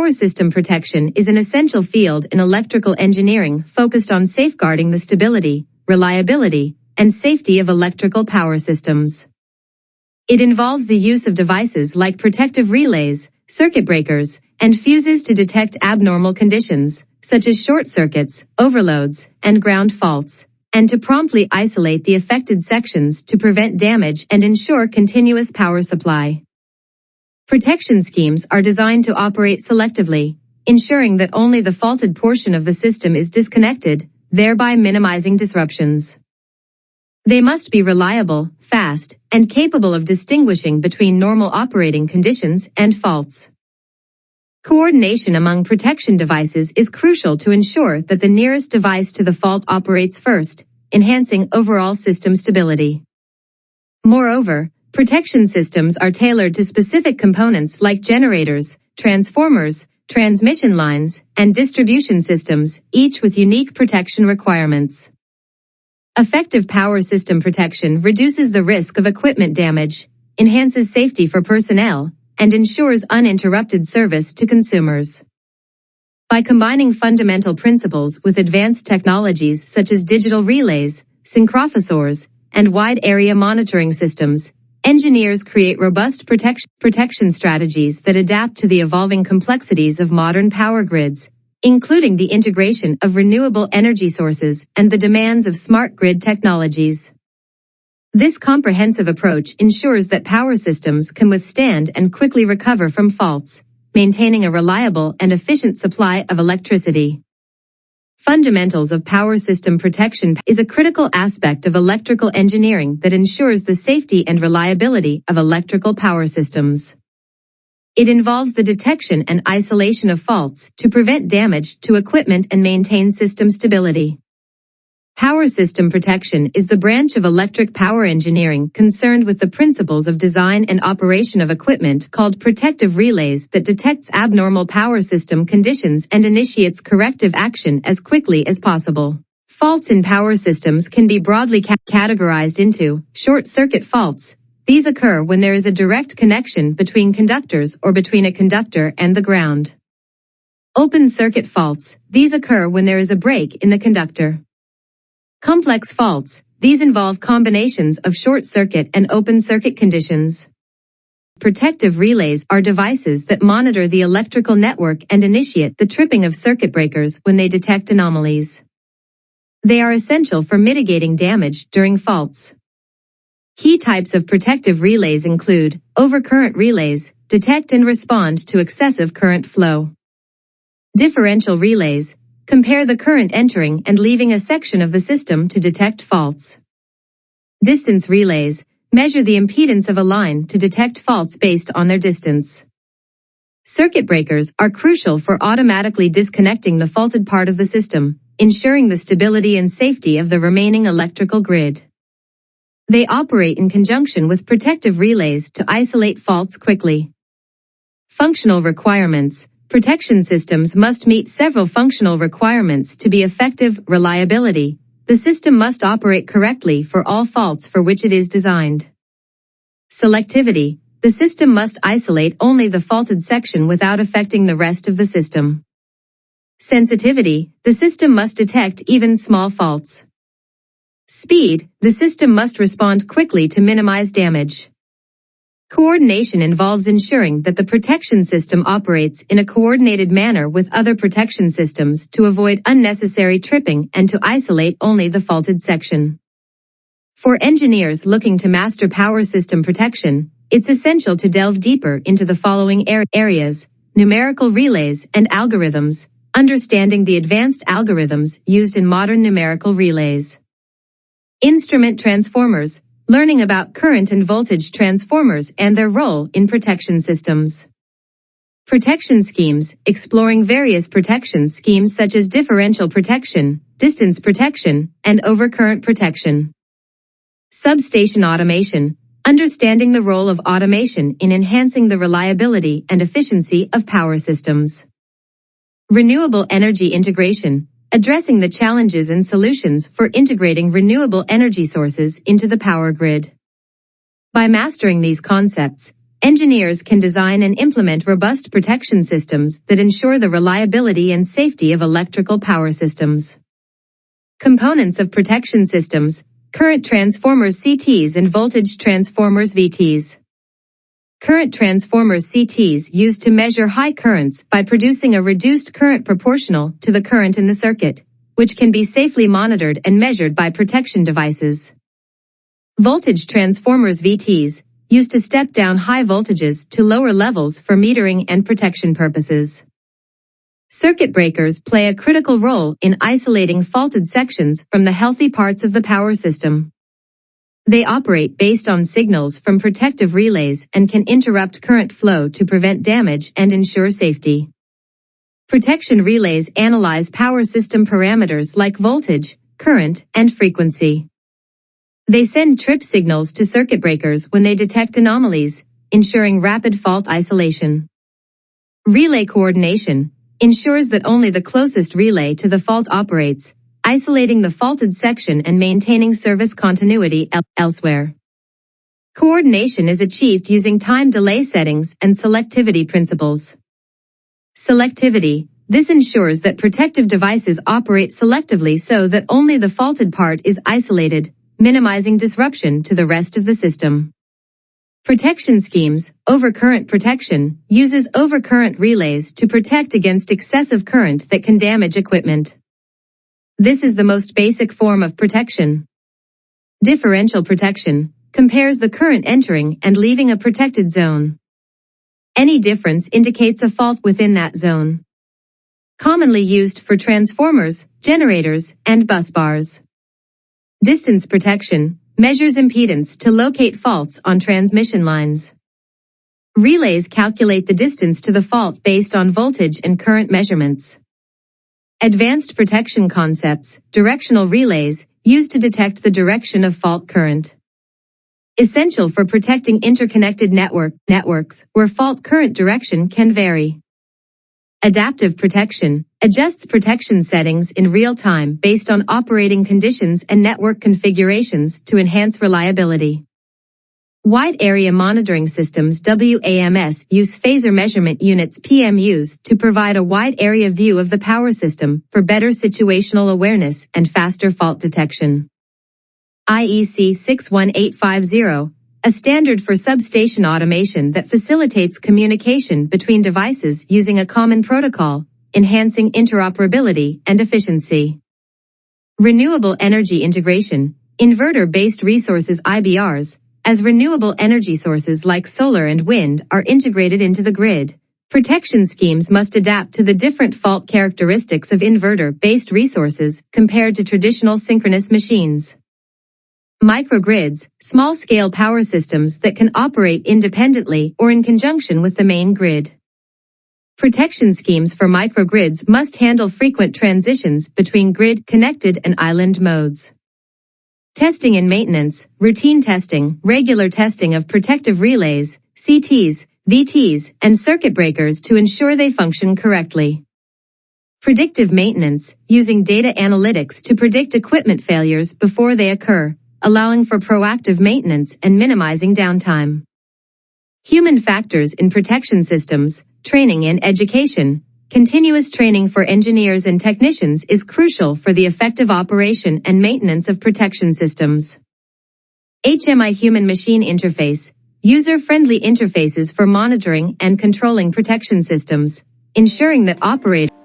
Power system protection is an essential field in electrical engineering focused on safeguarding the stability, reliability, and safety of electrical power systems. It involves the use of devices like protective relays, circuit breakers, and fuses to detect abnormal conditions, such as short circuits, overloads, and ground faults, and to promptly isolate the affected sections to prevent damage and ensure continuous power supply. Protection schemes are designed to operate selectively, ensuring that only the faulted portion of the system is disconnected, thereby minimizing disruptions. They must be reliable, fast, and capable of distinguishing between normal operating conditions and faults. Coordination among protection devices is crucial to ensure that the nearest device to the fault operates first, enhancing overall system stability. Moreover, protection systems are tailored to specific components like generators, transformers, transmission lines, and distribution systems, each with unique protection requirements. Effective power system protection reduces the risk of equipment damage, enhances safety for personnel, and ensures uninterrupted service to consumers. By combining fundamental principles with advanced technologies such as digital relays, synchrophosphors, and wide-area monitoring systems, engineers create robust protection strategies that adapt to the evolving complexities of modern power grids, including the integration of renewable energy sources and the demands of smart grid technologies. This comprehensive approach ensures that power systems can withstand and quickly recover from faults, maintaining a reliable and efficient supply of electricity. Fundamentals of power system protection is a critical aspect of electrical engineering that ensures the safety and reliability of electrical power systems. It involves the detection and isolation of faults to prevent damage to equipment and maintain system stability. Power system protection is the branch of electric power engineering concerned with the principles of design and operation of equipment called protective relays that detects abnormal power system conditions and initiates corrective action as quickly as possible. Faults in power systems can be broadly categorized into short-circuit faults. These occur when there is a direct connection between conductors or between a conductor and the ground. Open-circuit faults. These occur when there is a break in the conductor. Complex faults. These involve combinations of short-circuit and open-circuit conditions. Protective relays are devices that monitor the electrical network and initiate the tripping of circuit breakers when they detect anomalies. They are essential for mitigating damage during faults. Key types of protective relays include overcurrent relays, detect and respond to excessive current flow. Differential relays, compare the current entering and leaving a section of the system to detect faults. Distance relays, measure the impedance of a line to detect faults based on their distance. Circuit breakers are crucial for automatically disconnecting the faulted part of the system, ensuring the stability and safety of the remaining electrical grid. They operate in conjunction with protective relays to isolate faults quickly. Functional requirements. Protection systems must meet several functional requirements to be effective. Reliability. The system must operate correctly for all faults for which it is designed. Selectivity. The system must isolate only the faulted section without affecting the rest of the system. Sensitivity. The system must detect even small faults. Speed. The system must respond quickly to minimize damage. Coordination involves ensuring that the protection system operates in a coordinated manner with other protection systems to avoid unnecessary tripping and to isolate only the faulted section. For engineers looking to master power system protection, it's essential to delve deeper into the following areas: numerical relays and algorithms, understanding the advanced algorithms used in modern numerical relays. Instrument transformers, learning about current and voltage transformers and their role in protection systems. Protection schemes, exploring various protection schemes such as differential protection, distance protection, and overcurrent protection. Substation automation, understanding the role of automation in enhancing the reliability and efficiency of power systems. Renewable energy integration, addressing the challenges and solutions for integrating renewable energy sources into the power grid. By mastering these concepts, engineers can design and implement robust protection systems that ensure the reliability and safety of electrical power systems. Components of protection systems: current transformers CTs and voltage transformers VTs. Current transformers CTs used to measure high currents by producing a reduced current proportional to the current in the circuit, which can be safely monitored and measured by protection devices. Voltage transformers VTs used to step down high voltages to lower levels for metering and protection purposes. Circuit breakers play a critical role in isolating faulted sections from the healthy parts of the power system. They operate based on signals from protective relays and can interrupt current flow to prevent damage and ensure safety. Protection relays analyze power system parameters like voltage, current, and frequency. They send trip signals to circuit breakers when they detect anomalies, ensuring rapid fault isolation. Relay coordination ensures that only the closest relay to the fault operates, isolating the faulted section and maintaining service continuity elsewhere. Coordination is achieved using time delay settings and selectivity principles. Selectivity: this ensures that protective devices operate selectively so that only the faulted part is isolated, minimizing disruption to the rest of the system. Protection schemes: overcurrent protection uses overcurrent relays to protect against excessive current that can damage equipment. This is the most basic form of protection. Differential protection compares the current entering and leaving a protected zone. Any difference indicates a fault within that zone. Commonly used for transformers, generators, and busbars. Distance protection measures impedance to locate faults on transmission lines. Relays calculate the distance to the fault based on voltage and current measurements. Advanced protection concepts: directional relays, used to detect the direction of fault current. Essential for protecting interconnected networks where fault current direction can vary. Adaptive protection adjusts protection settings in real time based on operating conditions and network configurations to enhance reliability. Wide Area Monitoring Systems WAMS use phasor measurement units PMUs to provide a wide area view of the power system for better situational awareness and faster fault detection. IEC 61850, a standard for substation automation that facilitates communication between devices using a common protocol, enhancing interoperability and efficiency. Renewable energy integration, inverter-based resources IBRs, as renewable energy sources like solar and wind are integrated into the grid. Protection schemes must adapt to the different fault characteristics of inverter-based resources compared to traditional synchronous machines. Microgrids, small-scale power systems that can operate independently or in conjunction with the main grid. Protection schemes for microgrids must handle frequent transitions between grid-connected and island modes. Testing and maintenance, routine testing, regular testing of protective relays, CTs, VTs, and circuit breakers to ensure they function correctly. Predictive maintenance, using data analytics to predict equipment failures before they occur, allowing for proactive maintenance and minimizing downtime. Human factors in protection systems, training and education. Continuous training for engineers and technicians is crucial for the effective operation and maintenance of protection systems. HMI Human-Machine Interface, user-friendly interfaces for monitoring and controlling protection systems, ensuring that operators